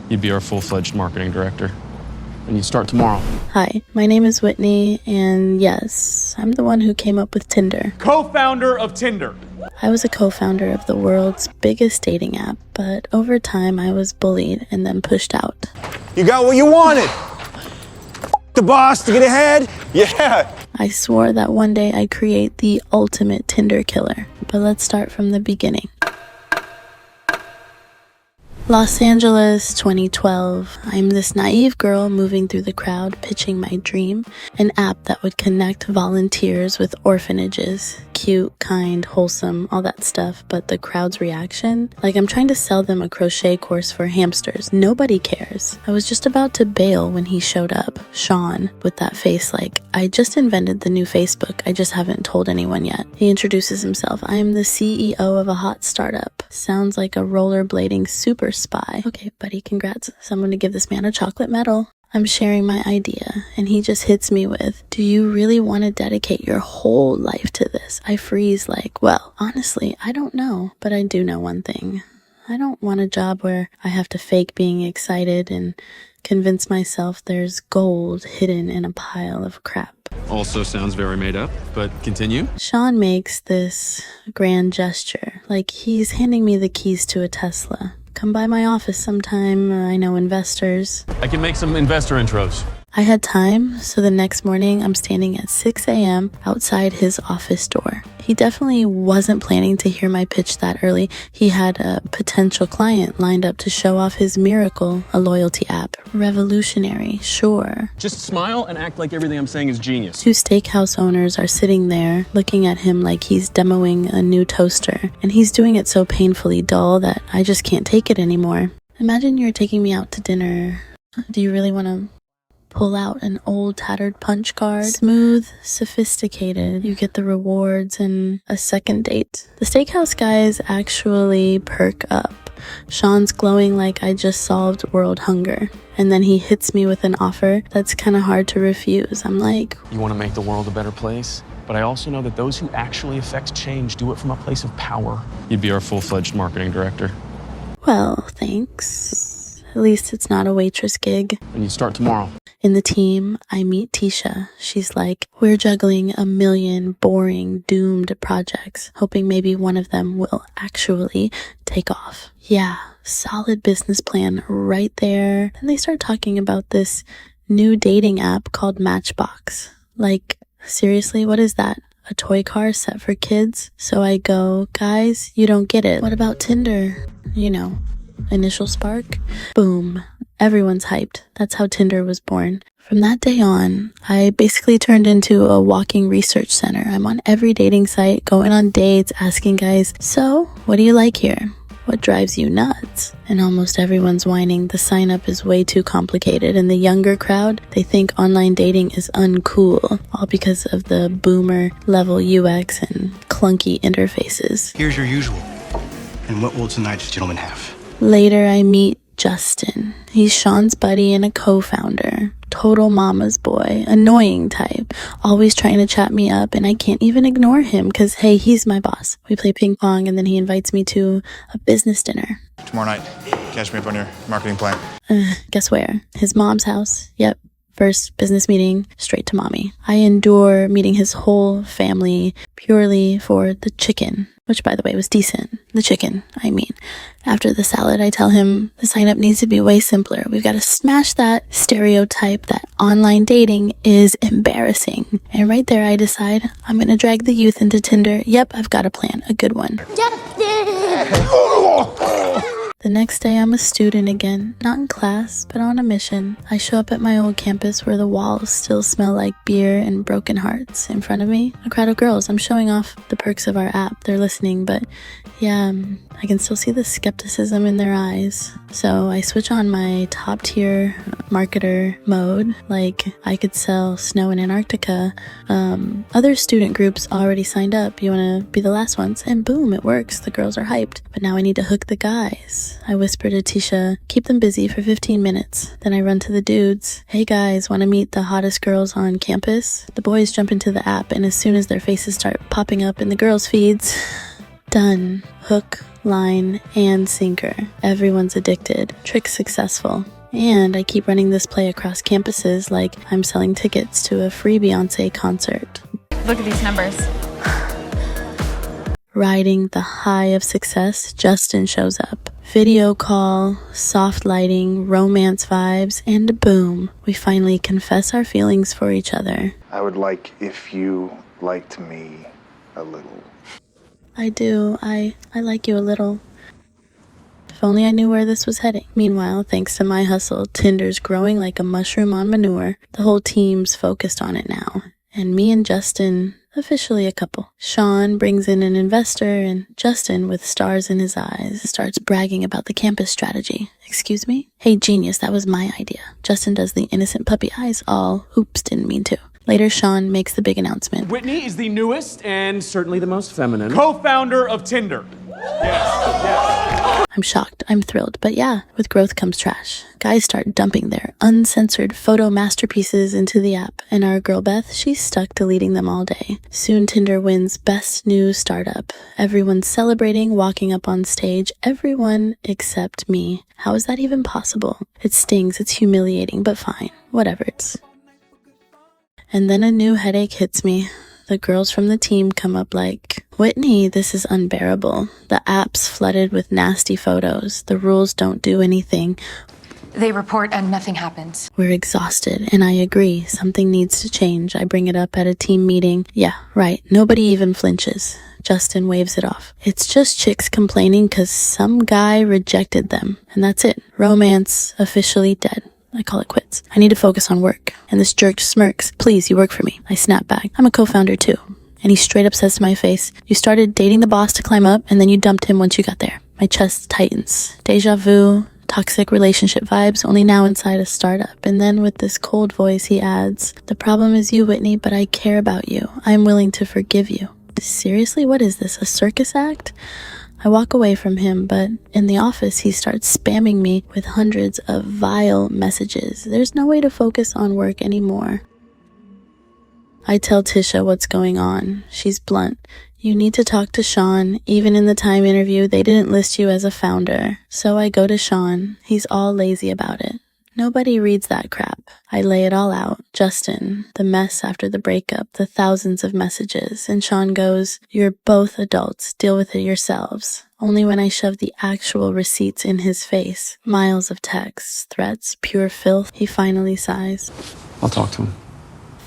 You'd be our full-fledged marketing director. And you start tomorrow. Hi, my name is Whitney, and yes, I'm the one who came up with Tinder. Co-founder of Tinder. I was a co-founder of the world's biggest dating app, but over time I was bullied and then pushed out. You got what you wanted. The boss to get ahead? Yeah. I swore that one day I'd create the ultimate Tinder killer, but let's start from the beginning. Los Angeles, 2012. I'm this naive girl moving through the crowd pitching my dream, an app that would connect volunteers with orphanages. Cute, kind, wholesome, all that stuff, but the crowd's reaction? Like I'm trying to sell them a crochet course for hamsters. Nobody cares. I was just about to bail when he showed up, Sean, with that face like, I just invented the new Facebook, I just haven't told anyone yet. He introduces himself, I am the CEO of a hot startup. Sounds like a rollerblading super spy. Okay, buddy, congrats. Someone to give this man a chocolate medal. I'm sharing my idea, and he just hits me with, do you really want to dedicate your whole life to this? I freeze like, well, honestly, I don't know, but I do know one thing. I don't want a job where I have to fake being excited and convince myself there's gold hidden in a pile of crap. Also sounds very made up, but continue. Sean makes this grand gesture, like he's handing me the keys to a Tesla. Come by my office sometime, I know investors. I can make some investor intros. I had time, so the next morning I'm standing at 6 a.m. outside his office door. He definitely wasn't planning to hear my pitch that early. He had a potential client lined up to show off his Miracle, a loyalty app. Revolutionary, sure. Just smile and act like everything I'm saying is genius. Two steakhouse owners are sitting there looking at him like he's demoing a new toaster, and he's doing it so painfully dull that I just can't take it anymore. Imagine you're taking me out to dinner. Do you really want to pull out an old tattered punch card? Smooth, sophisticated. You get the rewards and a second date. The steakhouse guys actually perk up. Sean's glowing like I just solved world hunger. And then he hits me with an offer that's kind of hard to refuse. I'm like, You want to make the world a better place? But I also know that those who actually affect change do it from a place of power. You'd be our full-fledged marketing director. well, thanks. At least it's not a waitress gig. And you start tomorrow. In the team, I meet Tisha. She's like, we're juggling a million boring, doomed projects, hoping maybe one of them will actually take off. Yeah, solid business plan right there. Then they start talking about this new dating app called Matchbox. Like, seriously, what is that? A toy car set for kids? So I go, guys, you don't get it. What about Tinder? You know, initial spark. Boom. Everyone's hyped. That's how Tinder was born. From that day on, I basically turned into a walking research center. I'm on every dating site, going on dates, asking guys, so what do you like here? What drives you nuts? And almost everyone's whining. The sign up is way too complicated. And the younger crowd, they think online dating is uncool, all because of the boomer level UX and clunky interfaces. Here's your usual. And what will tonight's gentleman have? Later, I meet Justin. He's Sean's buddy and a co-founder. Total mama's boy, annoying type, always trying to chat me up, and I can't even ignore him because, hey, he's my boss. We play ping pong, and then he invites me to a business dinner. Tomorrow night, catch me up on your marketing plan. Guess where? His mom's house. Yep. First business meeting, straight to mommy. I endure meeting his whole family purely for the chicken, which, by the way, was decent. The chicken, I mean. After the salad, I tell him the sign-up needs to be way simpler. We've got to smash that stereotype that online dating is embarrassing. And right there, I decide I'm going to drag the youth into Tinder. Yep, I've got a plan, a good one. The next day, I'm a student again, not in class, but on a mission. I show up at my old campus where the walls still smell like beer and broken hearts. In front of me, a crowd of girls. I'm showing off the perks of our app. They're listening, but yeah, I can still see the skepticism in their eyes. So I switch on my top tier marketer mode, like I could sell snow in Antarctica. Other student groups already signed up. You want to be the last ones? And boom, it works. The girls are hyped. But now I need to hook the guys. I whisper to Tisha, keep them busy for 15 minutes. Then I run to the dudes. Hey guys, want to meet the hottest girls on campus? The boys jump into the app, and as soon as their faces start popping up in the girls' feeds, Done. Hook, line, and sinker. Everyone's addicted. Trick successful. And I keep running this play across campuses like I'm selling tickets to a free Beyoncé concert. Look at these numbers. Riding the high of success, Justin shows up. Video call, soft lighting, romance vibes, and boom, we finally confess our feelings for each other. I would like if you liked me a little. I do. I like you a little. If only I knew where this was heading. Meanwhile, thanks to my hustle, Tinder's growing like a mushroom on manure. The whole team's focused on it now. And me and Justin, officially a couple. Sean brings in an investor, and Justin, with stars in his eyes, starts bragging about the campus strategy. Excuse me? Hey, genius, that was my idea. Justin does the innocent puppy eyes, all, oops, didn't mean to. Later, Sean makes the big announcement. Whitney is the newest and certainly the most feminine co-founder of Tinder. Yes. I'm shocked. I'm thrilled. But yeah, with growth comes trash. Guys start dumping their uncensored photo masterpieces into the app, and our girl Beth, she's stuck deleting them all day. Soon Tinder wins Best New Startup. Everyone's celebrating, walking up on stage. Everyone except me. How is that even possible? It stings. It's humiliating, but fine. Whatever. And then a new headache hits me. The girls from the team come up like, Whitney, this is unbearable. The app's flooded with nasty photos. The rules don't do anything. They report and nothing happens. We're exhausted, and I agree. Something needs to change. I bring it up at a team meeting. Yeah, right. Nobody even flinches. Justin waves it off. It's just chicks complaining because some guy rejected them. And that's it. Romance officially dead. I call it quits. I need to focus on work. And this jerk smirks. Please, you work for me. I snap back. I'm a co-founder too. And he straight up says to my face, you started dating the boss to climb up, and then you dumped him once you got there. My chest tightens. Deja vu, toxic relationship vibes, only now inside a startup. And then with this cold voice, he adds, the problem is you, Whitney, but I care about you. I'm willing to forgive you. Seriously, what is this, a circus act? I walk away from him, but in the office, he starts spamming me with hundreds of vile messages. There's no way to focus on work anymore. I tell Tisha what's going on. She's blunt. You need to talk to Sean. Even in the time interview, they didn't list you as a founder. So I go to Sean. He's all lazy about it. Nobody reads that crap. I lay it all out. Justin, the mess after the breakup, the thousands of messages. And Sean goes, you're both adults. Deal with it yourselves. Only when I shove the actual receipts in his face, miles of texts, threats, pure filth, he finally sighs. I'll talk to him.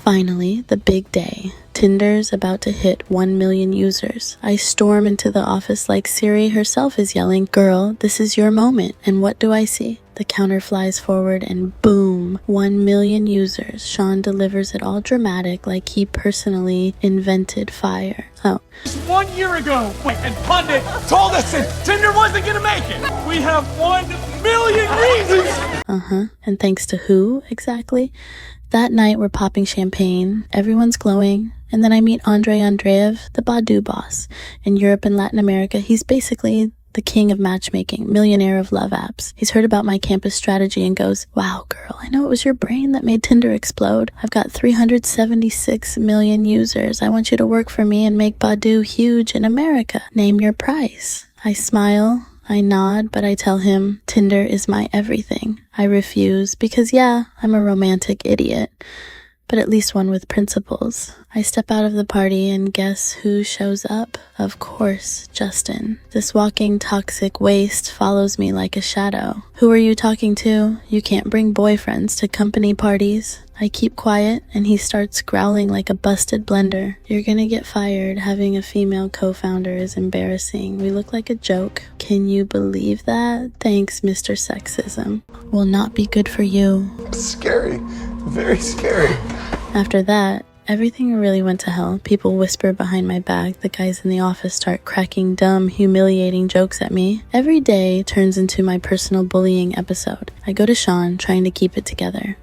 Finally, the big day. Tinder's about to hit 1 million users. I storm into the office like Siri herself is yelling, girl, this is your moment. And what do I see? The counter flies forward and boom, 1 million users. Sean delivers it all dramatic like he personally invented fire. Oh. 1 year ago, and Pundit told us that Tinder wasn't gonna make it. We have 1 million reasons. And thanks to who exactly? That night we're popping champagne, everyone's glowing, and then I meet Andrei Andreev, the Badoo boss. In Europe and Latin America, he's basically the king of matchmaking, millionaire of love apps. He's heard about my campus strategy and goes, wow, girl, I know it was your brain that made Tinder explode. I've got 376 million users. I want you to work for me and make Badoo huge in America. Name your price. I smile. I nod, but I tell him, Tinder is my everything. I refuse because, yeah, I'm a romantic idiot, but at least one with principles. I step out of the party and guess who shows up? Of course, Justin. This walking toxic waste follows me like a shadow. Who are you talking to? You can't bring boyfriends to company parties. I keep quiet and he starts growling like a busted blender. You're gonna get fired. Having a female co-founder is embarrassing. We look like a joke. Can you believe that? Thanks, Mr. Sexism. Will not be good for you. Scary. Very scary. After that, everything really went to hell. People whisper behind my back. The guys in the office start cracking dumb, humiliating jokes at me. Every day turns into my personal bullying episode. I go to Sean, trying to keep it together.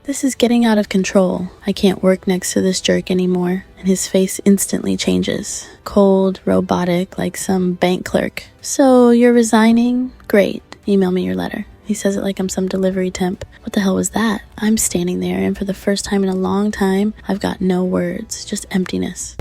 This is getting out of control. I can't work next to this jerk anymore. And his face instantly changes. Cold, robotic, like some bank clerk. So, you're resigning? Great. Email me your letter. He says it like I'm some delivery temp. What the hell was that? I'm standing there, and for the first time in a long time, I've got no words, just emptiness.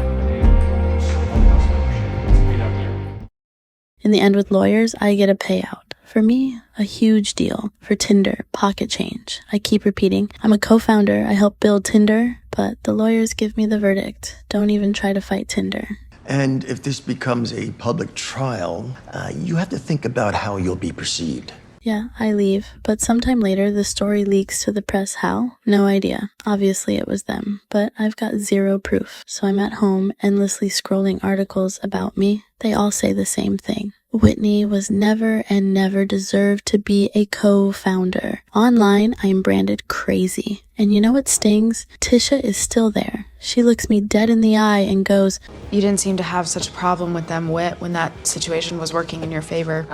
In the end with lawyers, I get a payout. For me, a huge deal. For Tinder, pocket change. I keep repeating, I'm a co-founder, I help build Tinder, but the lawyers give me the verdict. Don't even try to fight Tinder. And if this becomes a public trial, you have to think about how you'll be perceived. Yeah, I leave, but sometime later the story leaks to the press. How? No idea. Obviously it was them, but I've got zero proof. So I'm at home endlessly scrolling articles about me. They all say the same thing. Whitney was never and never deserved to be a co-founder. Online, I'm branded crazy. And you know what stings? Tisha is still there. She looks me dead in the eye and goes, You didn't seem to have such a problem with them, Whit, when that situation was working in your favor.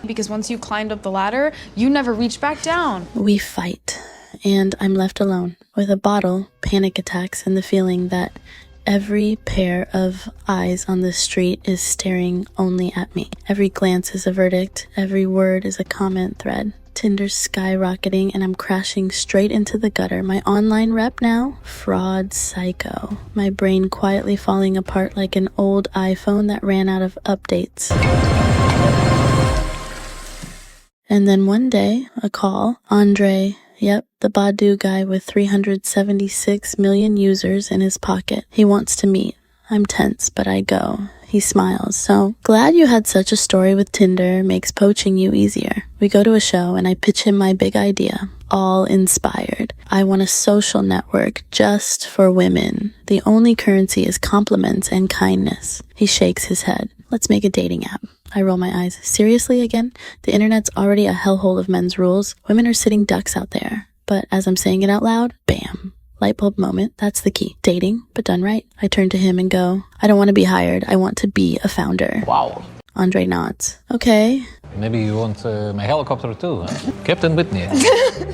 Because once you climbed up the ladder, you never reached back down. We fight, and I'm left alone with a bottle, panic attacks, and the feeling that every pair of eyes on the street is staring only at me. Every glance is a verdict. Every word is a comment thread. Tinder's skyrocketing and I'm crashing straight into the gutter. My online rep now? Fraud psycho. My brain quietly falling apart like an old iPhone that ran out of updates. And then one day, a call. Andre, yep, the Badu guy with 376 million users in his pocket. He wants to meet. I'm tense, but I go. He smiles. So, glad you had such a story with Tinder. Makes poaching you easier. We go to a show and I pitch him my big idea. All inspired. I want a social network just for women. The only currency is compliments and kindness. He shakes his head. Let's make a dating app. I roll my eyes. Seriously again? The internet's already a hellhole of men's rules. Women are sitting ducks out there. But as I'm saying it out loud, bam. Light bulb moment. That's the key. Dating, but done right. I turn to him and go, I don't want to be hired. I want to be a founder. Wow. Andre nods. Okay. Maybe you want my helicopter too, huh? Captain Whitney.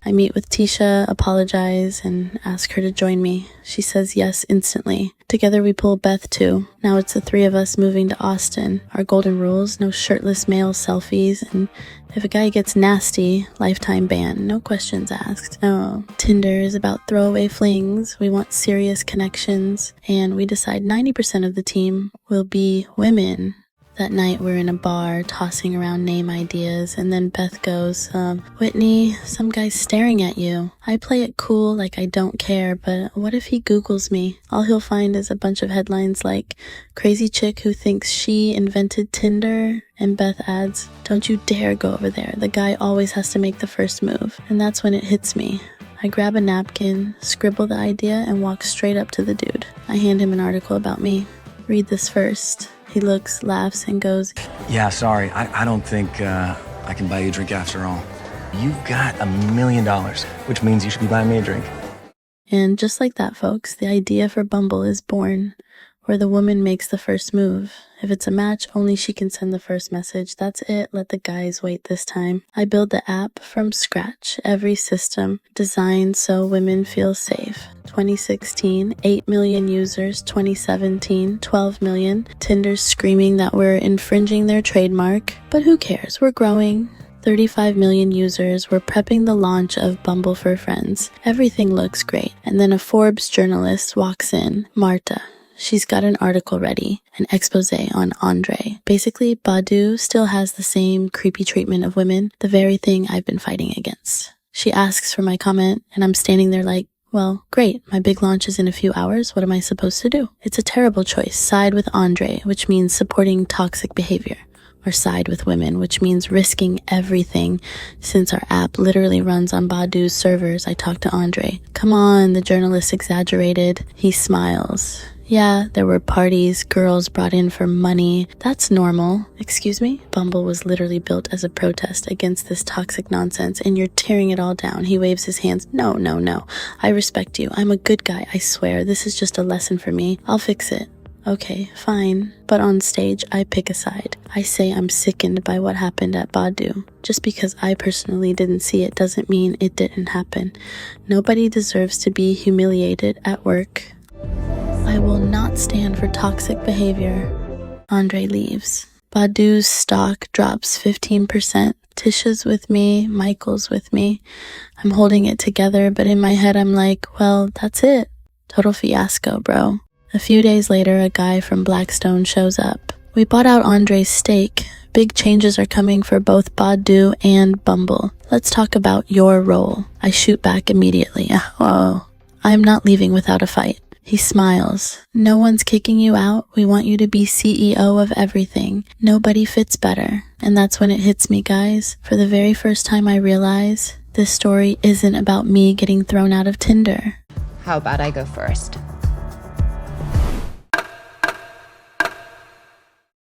I meet with Tisha, apologize, and ask her to join me. She says yes instantly. Together we pull Beth too. Now it's the three of us moving to Austin. Our golden rules, no shirtless male selfies, and if a guy gets nasty, lifetime ban, no questions asked. No, Tinder is about throwaway flings. We want serious connections, and we decide 90% of the team will be women. That night we're in a bar tossing around name ideas, and then Beth goes, Whitney, some guy's staring at you. I play it cool like I don't care, but what if he Googles me? All he'll find is a bunch of headlines like, crazy chick who thinks she invented Tinder, and Beth adds, don't you dare go over there. The guy always has to make the first move. And that's when it hits me. I grab a napkin, scribble the idea, and walk straight up to the dude. I hand him an article about me. Read this first. He looks, laughs, and goes, Yeah, sorry, I don't think I can buy you a drink after all. You've got $1 million, which means you should be buying me a drink. And just like that, folks, the idea for Bumble is born, where the woman makes the first move. If it's a match, only she can send the first message. That's it. Let the guys wait this time. I build the app from scratch. Every system designed so women feel safe. 2016, 8 million users. 2017, 12 million. Tinder's screaming that we're infringing their trademark. But who cares? We're growing. 35 million users. We're prepping the launch of Bumble for Friends. Everything looks great. And then a Forbes journalist walks in, Marta. She's got an article ready, an expose on Andre. Basically, Badu still has the same creepy treatment of women, the very thing I've been fighting against. She asks for my comment, and I'm standing there like, well, great, my big launch is in a few hours, what am I supposed to do? It's a terrible choice. Side with Andre, which means supporting toxic behavior. Or side with women, which means risking everything. Since our app literally runs on Badu's servers, I talked to Andre. Come on, the journalist exaggerated. He smiles. Yeah, there were parties, girls brought in for money. That's normal. Excuse me? Bumble was literally built as a protest against this toxic nonsense, and you're tearing it all down. He waves his hands. No. I respect you. I'm a good guy, I swear. This is just a lesson for me. I'll fix it. Okay, fine. But on stage, I pick a side. I say I'm sickened by what happened at Badu. Just because I personally didn't see it doesn't mean it didn't happen. Nobody deserves to be humiliated at work. I will not stand for toxic behavior. Andre leaves. Badu's stock drops 15%. Tisha's with me. Michael's with me. I'm holding it together, but in my head I'm like, well, that's it. Total fiasco, bro. A few days later, a guy from Blackstone shows up. We bought out Andre's stake. Big changes are coming for both Badoo and Bumble. Let's talk about your role. I shoot back immediately. Oh, I'm not leaving without a fight. He smiles. No one's kicking you out. We want you to be CEO of everything. Nobody fits better. And that's when it hits me, guys. For the very first time, I realize this story isn't about me getting thrown out of Tinder. How about I go first?